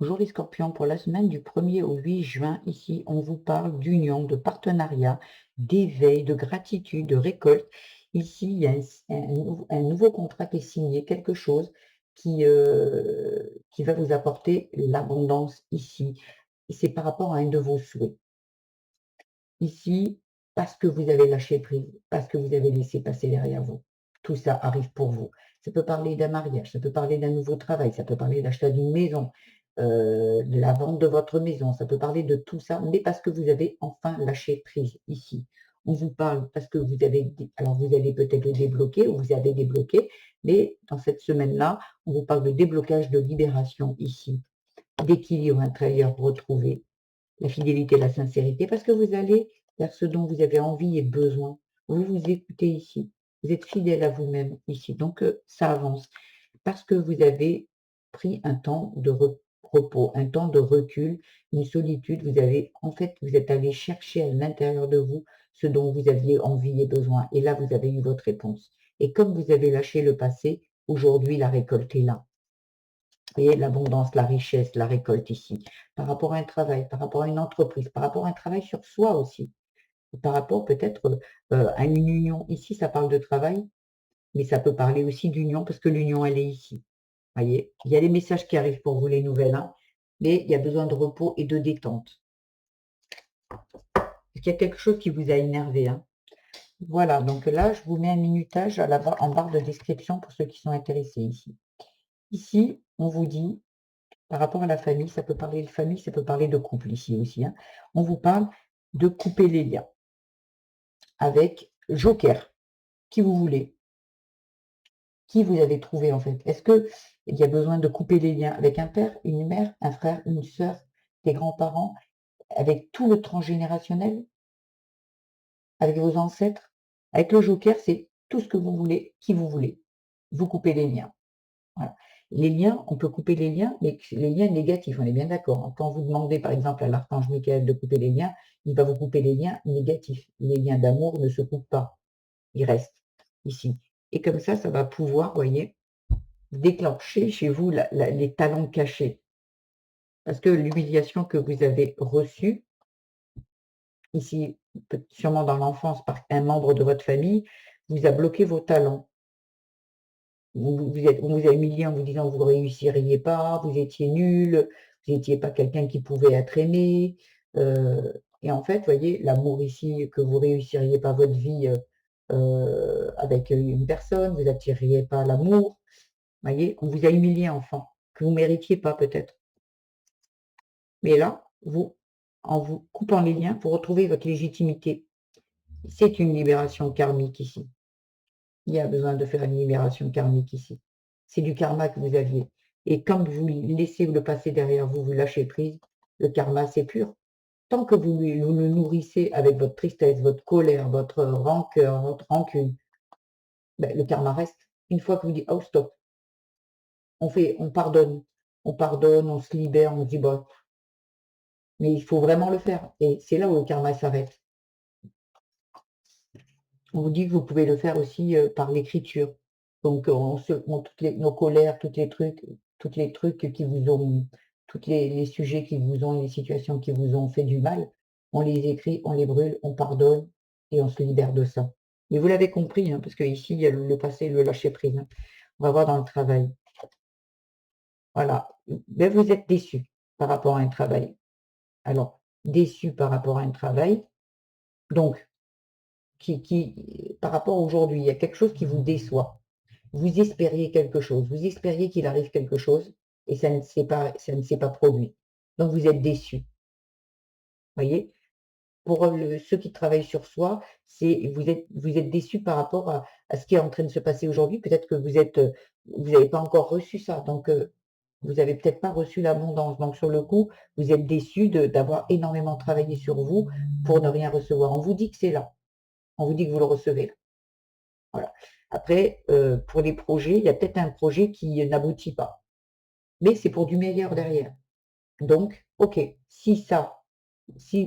Bonjour les scorpions, pour la semaine du 1er au 8 juin, ici, on vous parle d'union, de partenariat, d'éveil, de gratitude, de récolte. Ici, il y a un nouveau contrat qui est signé, quelque chose qui va vous apporter l'abondance ici. Et c'est par rapport à un de vos souhaits. Ici, parce que vous avez lâché prise, parce que vous avez laissé passer derrière vous. Tout ça arrive pour vous. Ça peut parler d'un mariage, ça peut parler d'un nouveau travail, ça peut parler d'achat d'une maison, de la vente de votre maison, ça peut parler de tout ça, mais parce que vous avez enfin lâché prise ici. On vous parle parce que vous avez alors vous allez peut-être le débloquer ou vous avez débloqué, mais dans cette semaine-là, on vous parle de déblocage, de libération ici, d'équilibre intérieur retrouvé, la fidélité, la sincérité, parce que vous allez vers ce dont vous avez envie et besoin. Vous vous écoutez ici. Vous êtes fidèle à vous-même ici. Donc, ça avance. Parce que vous avez pris un temps de repos, un temps de recul, une solitude. En fait, vous êtes allé chercher à l'intérieur de vous ce dont vous aviez envie et besoin. Et là, vous avez eu votre réponse. Et comme vous avez lâché le passé, aujourd'hui, la récolte est là. Vous voyez, l'abondance, la richesse, la récolte ici, par rapport à un travail, par rapport à une entreprise, par rapport à un travail sur soi aussi, par rapport peut-être, à une union. Ici, ça parle de travail, mais ça peut parler aussi d'union parce que l'union, elle est ici. Vous voyez? Il y a les messages qui arrivent pour vous, les nouvelles, hein, mais il y a besoin de repos et de détente. Parce qu'il y a quelque chose qui vous a énervé, hein. Voilà, donc là, je vous mets un minutage en barre de description pour ceux qui sont intéressés ici. Ici, on vous dit par rapport à la famille, ça peut parler de famille, ça peut parler de couple ici aussi, hein. On vous parle de couper les liens avec joker, qui vous voulez, qui vous avez trouvé en fait. Est-ce qu'il y a besoin de couper les liens avec un père, une mère, un frère, une sœur, des grands-parents, avec tout le transgénérationnel, avec vos ancêtres? Avec le joker, c'est tout ce que vous voulez, qui vous voulez. Vous coupez les liens. Voilà. Les liens, on peut couper les liens, mais les liens négatifs, on est bien d'accord, hein. Quand vous demandez par exemple à l'archange Michael de couper les liens, il va vous couper les liens négatifs. Les liens d'amour ne se coupent pas, ils restent ici. Et comme ça va pouvoir, vous voyez, déclencher chez vous les talents cachés. Parce que l'humiliation que vous avez reçue, ici, sûrement dans l'enfance, par un membre de votre famille, vous a bloqué vos talents. On vous a humilié en vous disant: «Vous ne réussiriez pas, vous étiez nul, vous n'étiez pas quelqu'un qui pouvait être aimé», et en fait, vous voyez, l'amour ici, que vous réussiriez pas votre vie, avec, une personne, vous n'attiriez pas l'amour, vous voyez? On vous a humilié enfant, que vous méritiez pas peut-être. Mais là, en vous coupant les liens, vous retrouvez votre légitimité. C'est une libération karmique ici. Il y a besoin de faire une libération karmique ici. C'est du karma que vous aviez. Et quand vous laissez le passé derrière vous, vous lâchez prise, le karma, c'est pur. Tant que vous le nourrissez avec votre tristesse, votre colère, votre rancœur, votre rancune, ben, le karma reste. Une fois que vous dites: «Oh stop», on pardonne, on se libère, on se dit: «Bah», mais il faut vraiment le faire. Et c'est là où le karma s'arrête. On vous dit que vous pouvez le faire aussi, par l'écriture. Donc, toutes nos colères, toutes les trucs qui vous ont toutes les sujets qui vous ont les situations qui vous ont fait du mal, on les écrit, on les brûle, on pardonne et on se libère de ça. Mais vous l'avez compris, hein, parce qu'ici, il y a le passé, le lâcher prise, hein. On va voir dans le travail. Voilà. Ben, vous êtes déçu par rapport à un travail. Alors, déçu par rapport à un travail, donc par rapport à aujourd'hui, il y a quelque chose qui vous déçoit. Vous espériez quelque chose, vous espériez qu'il arrive quelque chose et ça ne s'est pas produit. Donc vous êtes déçu. Voyez? Pour ceux qui travaillent sur soi, vous êtes déçu par rapport à ce qui est en train de se passer aujourd'hui. Peut-être que vous n'avez pas encore reçu ça, donc vous avez peut-être pas reçu l'abondance. Donc sur le coup, vous êtes déçu d'avoir énormément travaillé sur vous pour ne rien recevoir. On vous dit que c'est là. On vous dit que vous le recevez là. Voilà. Après, pour les projets, il y a peut-être un projet qui n'aboutit pas, mais c'est pour du meilleur derrière. Donc, OK, si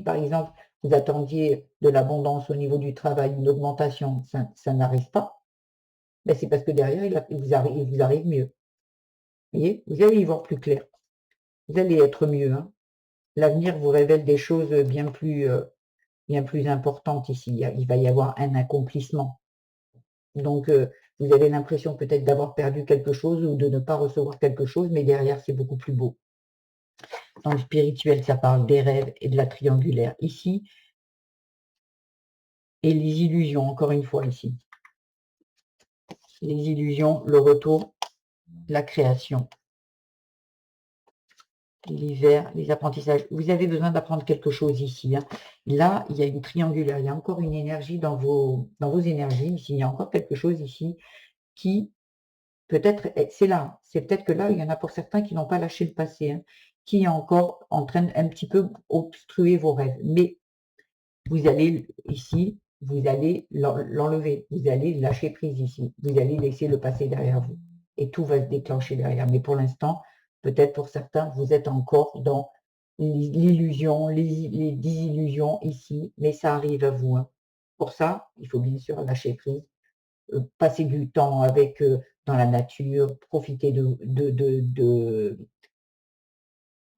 par exemple, vous attendiez de l'abondance au niveau du travail, une augmentation, ça n'arrive pas, ben, c'est parce que derrière il vous arrive mieux. Vous voyez? Vous allez y voir plus clair. Vous allez être mieux, hein. L'avenir vous révèle des choses bien plus importantes ici. Il va y avoir un accomplissement. Donc, vous avez l'impression peut-être d'avoir perdu quelque chose ou de ne pas recevoir quelque chose, mais derrière, c'est beaucoup plus beau. Dans le spirituel, ça parle des rêves et de la triangulaire ici, et les illusions, encore une fois ici. Les illusions, le retour, la création, l'hiver, les apprentissages. Vous avez besoin d'apprendre quelque chose ici, hein. Là, il y a une triangulaire, il y a encore une énergie dans vos énergies, ici, il y a encore quelque chose ici qui peut-être, c'est là, c'est peut-être que là, il y en a pour certains qui n'ont pas lâché le passé, hein, qui est encore en train un petit peu obstruer vos rêves. Mais vous allez ici, vous allez l'enlever, vous allez lâcher prise ici, vous allez laisser le passé derrière vous et tout va se déclencher derrière. Mais pour l'instant, peut-être pour certains, vous êtes encore dans l'illusion, les désillusions ici, mais ça arrive à vous, hein. Pour ça, il faut bien sûr lâcher prise, passer du temps avec, dans la nature, profiter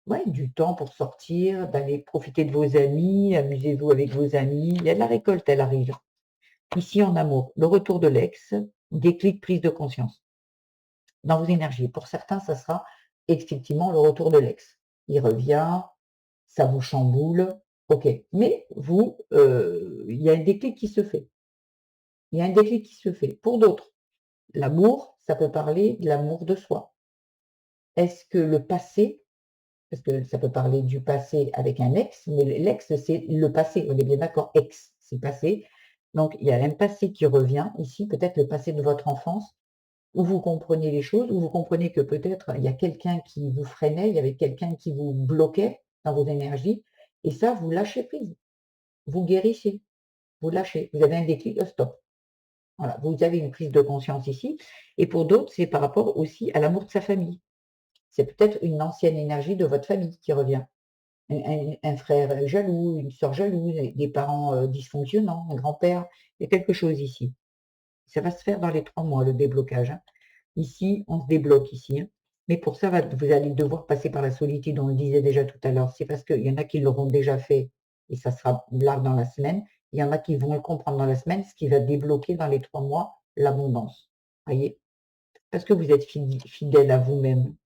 ouais, du temps pour sortir, d'aller profiter de vos amis, amusez-vous avec vos amis. La récolte, elle arrive. Ici, en amour, le retour de l'ex, déclic, prise de conscience dans vos énergies. Pour certains, ça sera effectivement le retour de l'ex. Il revient, ça vous chamboule, ok. Mais vous, il y a un déclic qui se fait. Il y a un déclic qui se fait. Pour d'autres, l'amour, ça peut parler de l'amour de soi. Est-ce que le passé, parce que ça peut parler du passé avec un ex, mais l'ex, c'est le passé, on est bien d'accord, ex, c'est passé. Donc, il y a un passé qui revient ici, peut-être le passé de votre enfance, où vous comprenez les choses, où vous comprenez que peut-être il y a quelqu'un qui vous freinait, il y avait quelqu'un qui vous bloquait dans vos énergies, et ça, vous lâchez prise, vous guérissez, vous lâchez, vous avez un déclic, stop. Voilà, vous avez une prise de conscience ici, et pour d'autres, c'est par rapport aussi à l'amour de sa famille. C'est peut-être une ancienne énergie de votre famille qui revient. Un frère jaloux, une sœur jalouse, des parents dysfonctionnants, un grand-père, il y a quelque chose ici. Ça va se faire dans les 3 mois, le déblocage, hein. Ici, on se débloque ici, hein. Mais pour ça, vous allez devoir passer par la solitude, on le disait déjà tout à l'heure. C'est parce qu'il y en a qui l'auront déjà fait et ça sera là dans la semaine. Il y en a qui vont le comprendre dans la semaine, ce qui va débloquer dans les 3 mois l'abondance. Voyez? Parce que vous êtes fidèle à vous-même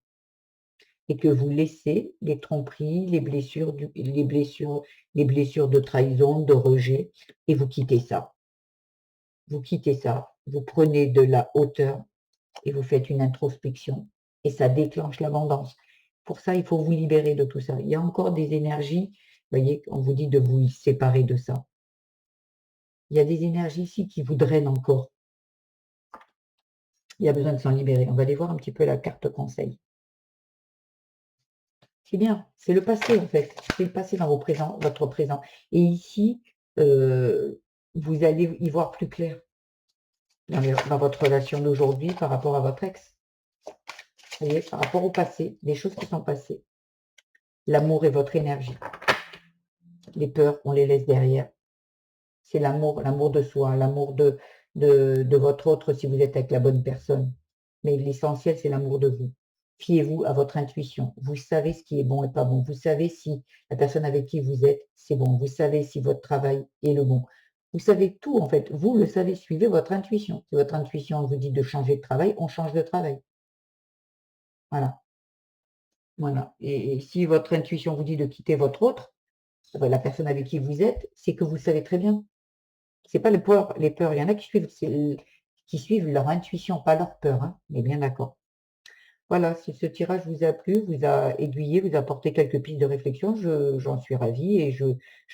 et que vous laissez les tromperies, les blessures de trahison, de rejet, et vous quittez ça. Vous quittez ça, vous prenez de la hauteur et vous faites une introspection et ça déclenche l'abondance. Pour ça, il faut vous libérer de tout ça. Il y a encore des énergies, vous voyez, on vous dit de vous séparer de ça. Il y a des énergies ici qui vous drainent encore. Il y a besoin de s'en libérer. On va aller voir un petit peu la carte conseil. C'est bien, c'est le passé en fait, c'est le passé dans votre présent. Et ici, vous allez y voir plus clair dans votre relation d'aujourd'hui par rapport à votre ex. Vous voyez, par rapport au passé, les choses qui sont passées. L'amour est votre énergie. Les peurs, on les laisse derrière. C'est l'amour de soi, l'amour de votre autre si vous êtes avec la bonne personne. Mais l'essentiel, c'est l'amour de vous. Fiez-vous à votre intuition. Vous savez ce qui est bon et pas bon. Vous savez si la personne avec qui vous êtes, c'est bon. Vous savez si votre travail est le bon. Vous savez tout, en fait. Vous le savez, suivez votre intuition. Si votre intuition vous dit de changer de travail, on change de travail. Voilà. Voilà. Et si votre intuition vous dit de quitter votre autre, la personne avec qui vous êtes, c'est que vous le savez très bien. C'est pas les peurs. Il y en a qui suivent leur intuition, pas leur peur, hein. On est bien d'accord. Voilà, si ce tirage vous a plu, vous a aiguillé, vous a apporté quelques pistes de réflexion, j'en suis ravie et je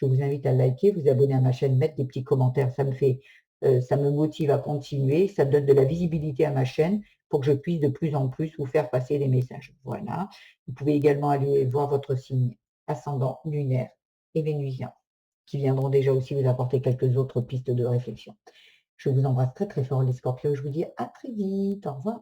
vous invite à liker, vous abonner à ma chaîne, mettre des petits commentaires. Ça me motive à continuer, ça donne de la visibilité à ma chaîne pour que je puisse de plus en plus vous faire passer des messages. Voilà. Vous pouvez également aller voir votre signe ascendant, lunaire et vénusien, qui viendront déjà aussi vous apporter quelques autres pistes de réflexion. Je vous embrasse très très fort les scorpions, je vous dis à très vite, au revoir.